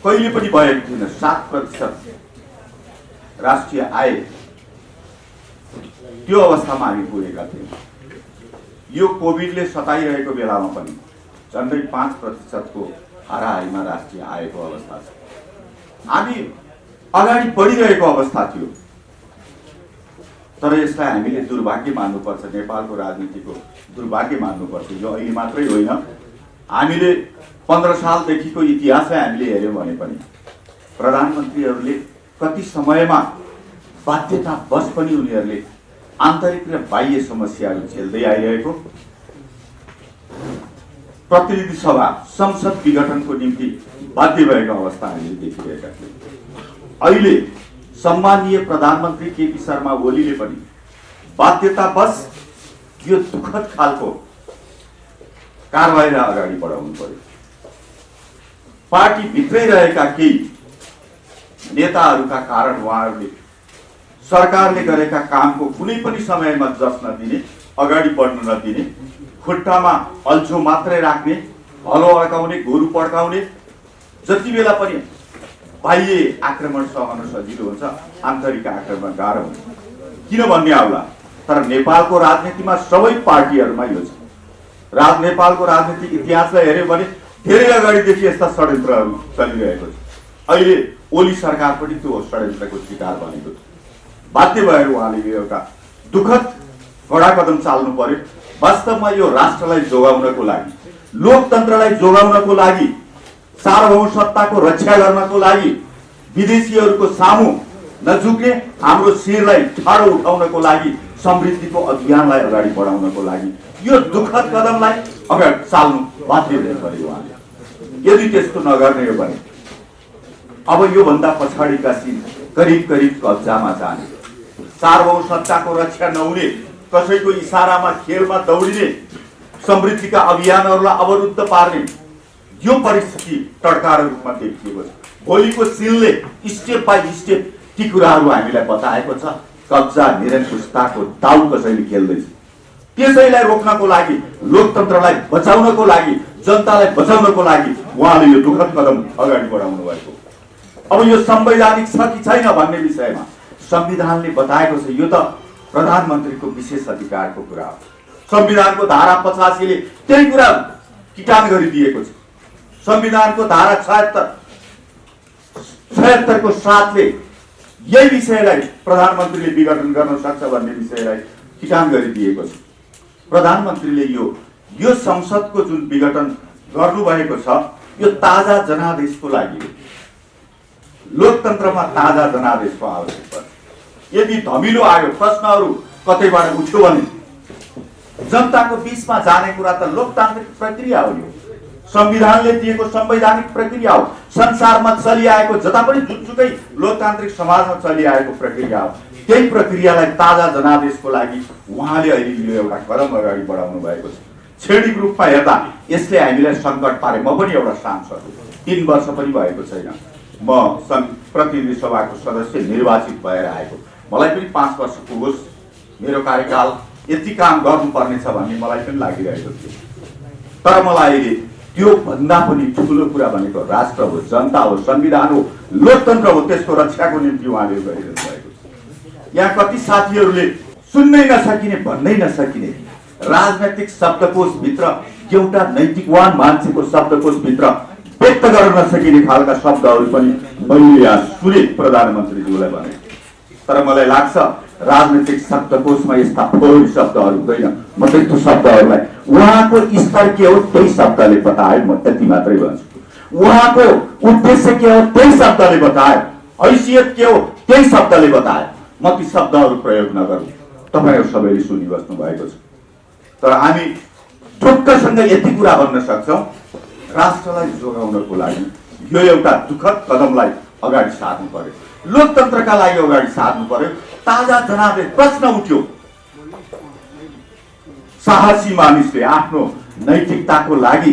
कहिले पनि भएको थिएन। 7% राष्ट्रिय आय, त्यो अवस्थामा हामी पुगेका थियौँ। यो कोभिडले सताइरहेको बेलामा पनि झन्डै 5% को हाराहारीमा राष्ट्रिय आयको अवस्था छ। हामी अगाडि बढिरहेको अवस्था थियो। तर यसलाई हामीले दुर्भाग्य मान्नुपर्छ, नेपालको राजनीतिको दुर्भाग्य मान्नुपर्छ। यो अहिले मात्रै होइन, हामीले 15 सालदेखिको इतिहासलाई हामीले हेऱ्यौँ भने पनि प्रधानमन्त्रीहरूले कति समयमा बाध्यतावश पनि उनीहरूले आन्तरिक र बाह्य समस्याहरू झेल्दै आइरहेको, प्रतिनिधि सभा संसद विघटनको निम्ति बाध्य भएको अवस्था हामीले देखिरहेका थियौँ। अहिले सम्माननीय प्रधानमन्त्री केपी शर्मा ओलीले पनि बाध्यतावश यो दुःखद खालको कारबाहीलाई अगाडि बढाउनु पर्यो। पार्टी भित्रै रहेका केही नेताहरूका कारण उहाँहरूले सरकारले गरेका कामको कुनै पनि समयमा जस नदिने, अगाडि बढ्न नदिने, खुट्टामा अल्छो मात्रै राख्ने, हलो अड्काउने, गोरु पड्काउने, जति बेला पनि बाह्य आक्रमण सहन सजिलो हुन्छ, आन्तरिक आक्रमण गाह्रो हुन्छ। किन भन्ने आउला, तर नेपालको राजनीतिमा सबै पार्टीहरूमा यो छ। नेपालको राजनीतिक इतिहासलाई हेऱ्यो भने धेरै अगाडिदेखि यस्ता षड्यन्त्रहरू चलिरहेको छ। अहिले ओली सरकार पनि त्यो षड्यन्त्रको शिकार बनेको छ। बाध्य भएर उहाँले एउटा दुःखद कडा कदम चाल्नु पर्यो। वास्तवमा यो राष्ट्रलाई जोगाउनको लागि, लोकतन्त्रलाई जोगाउनको लागि, सार्वभौम सत्ताको रक्षा गर्नको लागि, विदेशीहरूको सामु नझुक्ने, हाम्रो शिरलाई ठाडो उठाउनको लागि, समृद्धिको अभियानलाई अगाडि बढाउनको लागि यो दुःखद कदमलाई अगाडि चाल्नु बाध्य हुने पर्यो उहाँले। यदि त्यस्तो नगर्ने हो भने अब योभन्दा पछाडिका सीन करिब करिब कब्जामा जाने, सार्वभौम सत्ताको रक्षा नहुने, कसैको इसारामा खेलमा दौडिने, समृद्धिका अभियानहरूलाई अवरुद्ध पार्ने यो परिस्थिति टड्कारो रूपमा देखिएको छ। भोलिको सिलले स्टेप बाई स्टेप ती कुराहरू हामीलाई बताएको छ। कब्जा निरङ्कुशताको दाउ कसैले खेल्दैछ, त्यसैलाई रोक्नको लागि, लोकतन्त्रलाई बचाउनको लागि, जनतालाई बचाउनको लागि उहाँले यो दुःखद कदम अगाडि बढाउनु भएको। अब यो संवैधानिक छ कि छैन भन्ने विषयमा संविधानले बताएको छ, यो त प्रधानमन्त्रीको विशेष अधिकारको कुरा हो। संविधानको धारा 85 ले त्यही कुरा किटान गरिदिएको छ। संविधानको धारा 76 को 7 ले यही विषयलाई प्रधानमन्त्रीले विघटन गर्न सक्छ भन्ने विषयलाई किटान गरिदिएको छ। प्रधानमन्त्रीले यो संसदको जुन विघटन गर्नुभएको छ यो ताजा जनादेशको लागि हो। लोकतन्त्रमा ताजा जनादेशको आवश्यक पर्छ। यदि धमिलो आयो, प्रश्नहरू कतैबाट उठ्यो भने जनताको बीचमा जाने कुरा त लोकतान्त्रिक प्रक्रिया हो। यो संविधानले दिएको संवैधानिक प्रक्रिया हो। संसारमा चलिआएको, जता पनि जुनसुकै लोकतान्त्रिक समाजमा चलिआएको प्रक्रिया हो। त्यही प्रक्रियालाई ताजा जनादेशको लागि उहाँले अहिले यो एउटा कदम अगाडि बढाउनु भएको छ। क्षणिक रूपमा हेर्दा यसले हामीलाई सङ्कट पारे। म पनि एउटा सांसद हो, 3 वर्ष पनि भएको छैन। म प्रतिनिधि सभाको सदस्य निर्वाचित भएर आएको। मलाई पनि 5 वर्ष पुगोस्, मेरो कार्यकाल यति काम गर्नुपर्ने छ भन्ने मलाई पनि लागिरहेको थियो। तर मलाई अहिले त्यो भन्दा पनि ठुलो कुरा भनेको राष्ट्र हो, जनता हो, संविधान हो, लोकतन्त्र हो। त्यसको रक्षाको निम्ति उहाँले गरिरहनु भएको छ। यहाँ कति साथीहरूले सुन्नै नसकिने, भन्नै नसकिने राजनैतिक शब्दकोशभित्र एउटा नैतिकवान मान्छेको शब्दकोशभित्र व्यक्त गर्न नसकिने खालका शब्दहरू पनि मैले यहाँ सुने प्रधानमन्त्रीज्यूलाई भने। तर मलाई लाग्छ राजनैतिक शब्दकोशमा यस्ता फोहोर शब्दहरू हुँदैन। म त्यस्तो शब्दहरूलाई उहाँको स्तर के हो त्यही शब्दले बताए, म त्यति मात्रै भन्छु। उहाँको उद्देश्य के हो त्यही शब्दले बताए, हैसियत के हो त्यही शब्दले बताए। म ती शब्दहरू प्रयोग नगरौँ, तपाईँहरू सबैले सुनिबस्नु भएको छ। तर हामी ढुक्कसँग यति कुरा भन्न सक्छौँ, राष्ट्रलाई जोगाउनको लागि यो एउटा दुःखद कदमलाई अगाडि सार्नु पर्यो, लोकतन्त्रका लागि अगाडि सार्नु पर्यो। ताजा जनादेश प्रश्न उठ्यो, साहसी मानिसले आफ्नो नैतिकताको लागि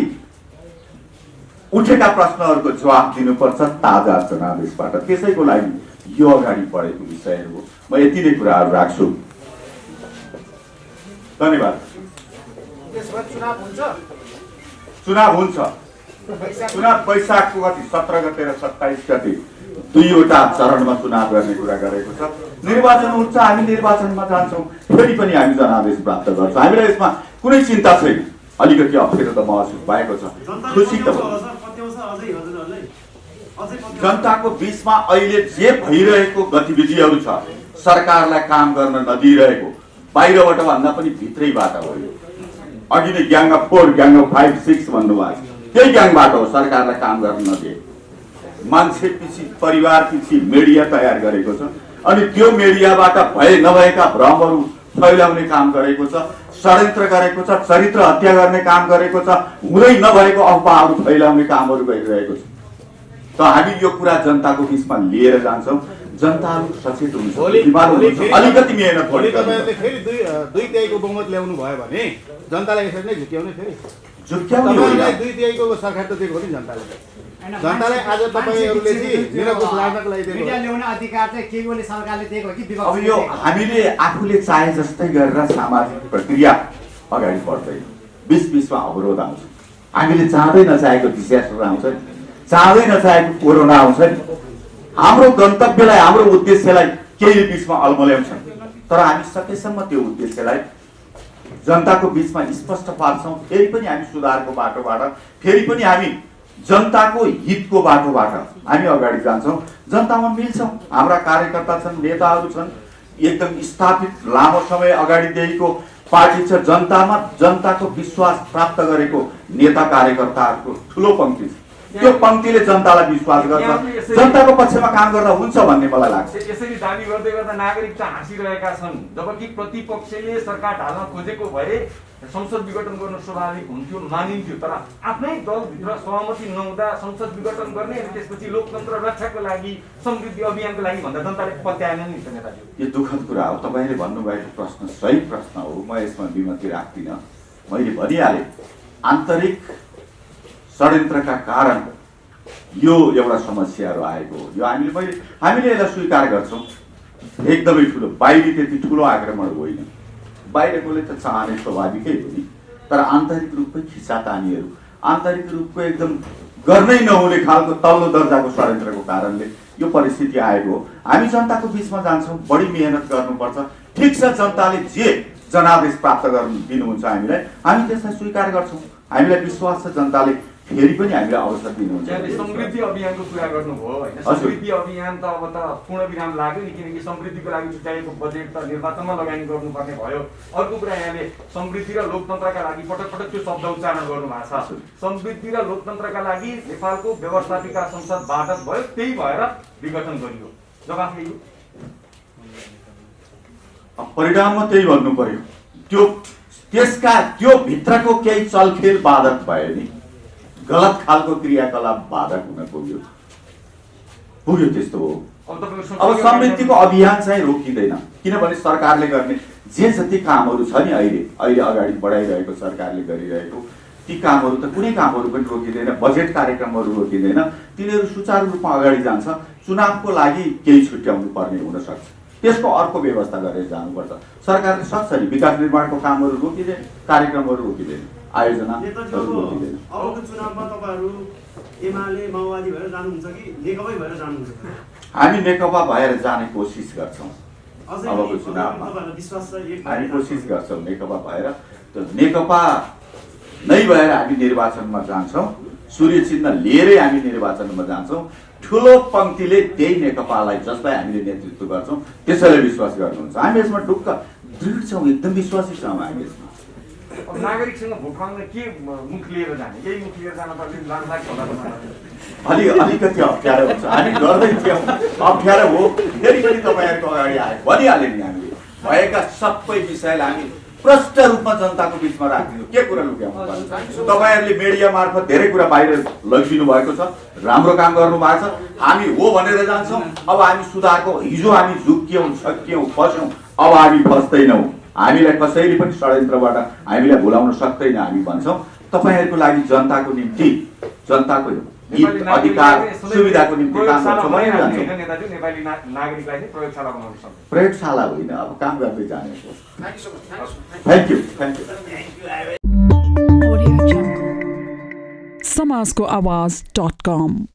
उठेका प्रश्नहरूको जवाब दिनुपर्छ ताजा जनादेशबाट। त्यसैको लागि यो अगाडि बढेको विषयहरू हो। म यति नै कुराहरू राख्छु। धन्यवाद। चुनाव हुन्छ। चुनाव वैशाखको कति 17 गते र 27 गते 2वटा चरणमा चुनाव गर्ने कुरा गरेको छ। निर्वाचन हुन्छ, हामी निर्वाचनमा जान्छौँ, फेरि पनि हामी जनादेश प्राप्त गर्छौँ। हामीलाई यसमा कुनै चिन्ता छैन। अलिकति अप्ठ्यारो त महसुस भएको छ, खुसी त भयो। जनताको बीचमा अहिले जे भइरहेको गतिविधिहरू छ, सरकारलाई काम गर्न नदिइरहेको, बाहिरबाट भन्दा पनि भित्रैबाट हो। अघि नै ग्याङ अफ 4, ग्याङ अफ 5, 6 भन्नुभएको छ, त्यही ग्याङबाट हो सरकारलाई काम गर्न नदिए। मान्छे पछि, परिवार पछि मिडिया तयार गरेको छ, अनि त्यो मिडियाबाट भए नभएका भ्रमहरू फैलाउने काम गरेको छ, षड्यन्त्र गरेको छ, चरित्र हत्या गर्ने काम गरेको छ, हुँदै नभएको अफवाहहरू फैलाउने कामहरू गरिरहेको छ। त हामी यो कुरा जनताको बीचमा लिएर जान्छौँ। जनताहरू सचेत हुन्छ, अलिकति मेहनत भोलि तपाईँहरूले फेरि 2/3 बहुमत ल्याउनु भयो भने जनतालाई यसरी नै झुक्याउने, फेरि झुक्याउने 2/3 सरकार त दिएको हो नि जनताले। जनतालाई आज तपाईँहरूले चाहिँ निरङ्कुश लाग्नको लागि दिनु मिडिया ल्याउने अधिकार चाहिँ केहीले सरकारले दिएको हो कि विपक्ष अब यो हामीले आफूले चाहे जस्तै गरेर सामाजिक प्रक्रिया अगाडि बढ्दैन, बिचमा अवरोध आउँछ। हामीले चाहँदै नचाहेको डिजास्टर आउँछ नि, चाहँदै नचाहेको कोरोना आउँछ नि। हाम्रो गन्तव्यलाई, हाम्रो उद्देश्यलाई केही बिचमा अल्मल्याउँछन्, तर हामी सकेसम्म त्यो उद्देश्यलाई जनताको बिचमा स्पष्ट पार्छौँ। फेरि पनि हामी सुधारको बाटोबाट, फेरि पनि हामी जनताको हितको बाटोबाट हामी अगाडि जान्छौँ। जनतामा मिल्छौँ, हाम्रा कार्यकर्ता छन्, नेताहरू छन्, एकदम स्थापित लामो समय अगाडिदेखिको पार्टी छ। जनतामा जनताको विश्वास प्राप्त गरेको नेता कार्यकर्ताहरूको ठुलो पङ्क्ति छ। त्यो पङ्क्तिले जनतालाई विश्वास गर्छ, जनताको पक्षमा काम गर्दा हुन्छ भन्ने मलाई लाग्छ। यसरी दाबी गर्दै गर्दा नागरिक चाहिँ हाँसिरहेका छन्, जबकि प्रतिपक्षले सरकार ढाल्न खोजेको भए संसद विघटन गर्नु स्वाभाविक हुन्थ्यो, मानिन्थ्यो। तर आफ्नै दलभित्र सहमति नहुँदा संसद विघटन गर्ने अनि त्यसपछि लोकतन्त्र रक्षाको लागि, समृद्धि अभियानको लागि भन्दा जनताले पत्याएन नि त नेताजी। यो दुःखद कुरा हो। तपाईँले भन्नुभएको प्रश्न सही प्रश्न हो, म यसमा विमति राख्दिनँ। मैले भनिहालेँ, आन्तरिक षड्यन्त्रका कारण यो एउटा समस्याहरू आएको हो। यो हामीले यसलाई स्वीकार गर्छौँ, एकदमै ठुलो। बाहिरी त्यति ठुलो आक्रमण होइन, बाहिरकोले त चाहने स्वाभाविकै हो नि, तर आन्तरिक रूपमै खिचातानीहरू, आन्तरिक रूपको एकदम गर्नै नहुने खालको तल्लो दर्जाको षड्यन्त्रको कारणले यो परिस्थिति आएको हो। हामी जनताको बिचमा जान्छौँ, बढी मेहनत गर्नुपर्छ। ठिक छ, जनताले जे जनादेश प्राप्त गर्नु दिनुहुन्छ हामीलाई, हामी त्यसलाई स्वीकार गर्छौँ। हामीलाई विश्वास छ जनताले फेरि पनि हामीलाई अवसर दिनुहुन्छ। समृद्धि अभियानको कुरा गर्नुभयो होइन, समृद्धि अभियान त अब त पूर्ण विराम लाग्यो नि, किनकि समृद्धिको लागि जुटाएको बजेट त निर्वाचनमा लगानी गर्नुपर्ने भयो। अर्को कुरा, यहाँले समृद्धि र लोकतन्त्रका लागि पटक पटक त्यो शब्द उच्चारण गर्नु भएको छ। समृद्धि र लोकतन्त्रका लागि नेपालको व्यवस्थापिका संसदबाट भयो, त्यही भएर विघटन गरियो। जवाफ यही हो। परिणाममा त्यही भन्नु पर्यो। त्यो भित्रको केही चलखेल बाधक भयो नि, गलत खालको क्रियाकलाप बाधक हुन पुग्यो त्यस्तो हो। अब समृद्धिको अभियान चाहिँ रोकिँदैन, किनभने सरकारले गर्ने जे जति कामहरू छ नि अहिले अगाडि बढाइरहेको सरकारले गरिरहेको ती कामहरू त कुनै कामहरू पनि रोकिँदैन, बजेट कार्यक्रमहरू रोकिँदैन, तिनीहरू सुचारू रूपमा अगाडि जान्छ। चुनावको लागि केही छुट्याउनु पर्ने हुनसक्छ, त्यसको अर्को व्यवस्था गरेर जानुपर्छ। सरकारले सक्छ नि, विकास निर्माणको कामहरू रोकिँदैन, कार्यक्रमहरू रोकिँदैन, आयोजनाहरू रोकिँदैन। अबको चुनावमा तपाईँहरू एमाले माओवादी भएर जानुहुन्छ कि नेकपा भएर जानुहुन्छ? हामी नेकपा भएर जाने कोसिस गर्छौँ। अबको चुनावमा हामी कोसिस गर्छौँ नेकपा भएर। नेकपा नै भएर हामी निर्वाचनमा जान्छौँ, सूर्य चिन्ह लिएरै हामी निर्वाचनमा जान्छौँ। ठुलो पङ्क्तिले त्यही नेकपालाई, जसलाई हामीले नेतृत्व गर्छौँ, त्यसैले विश्वास गर्नुहुन्छ। हामी यसमा ढुक्क दृढ छौँ, एकदम विश्वासी छौँ हामी यसमा। नागरिकसँग भोट माग्न के मुख लिएर जाने, यही मुख लिएर जान पर्ने लाग्छ होला? अलिकति अप्ठ्यारो हुन्छ, हामी गर्दै थियौँ, अप्ठ्यारो हो। फेरि पनि तपाईँहरूको अगाडि आयो, भनिहाल्यो नि, हामीले भएका सबै विषयलाई हामी प्रष्ट रूपमा जनताको बिचमा राखिदिनु। के कुरा लुक्याउनु पर्छ? तपाईँहरूले मिडिया मार्फत धेरै कुरा बाहिर लगिदिनु भएको छ, राम्रो काम गर्नु भएको छ। हामी हो भनेर जान्छौँ। अब हामी सुधारको, हिजो हामी झुक्क्यौँ, सकियौँ, फस्यौँ, अब हामी फस्दैनौँ। हामीलाई कसैले पनि षड्यन्त्रबाट हामीलाई भुलाउन सक्दैन। हामी भन्छौँ तपाईँहरूको लागि, जनताको निम्ति, जनताको हित, अधिकार, सुविधाको निम्ति काम गर्छौँ भनेर जान्छौँ। नेपाली नागरिकलाई चाहिँ प्रयोगशाला बनाउन सक्छ। प्रयोगशाला होइन, अब काम गर्दै जाने हो। Thank you. समाजको आवाज.com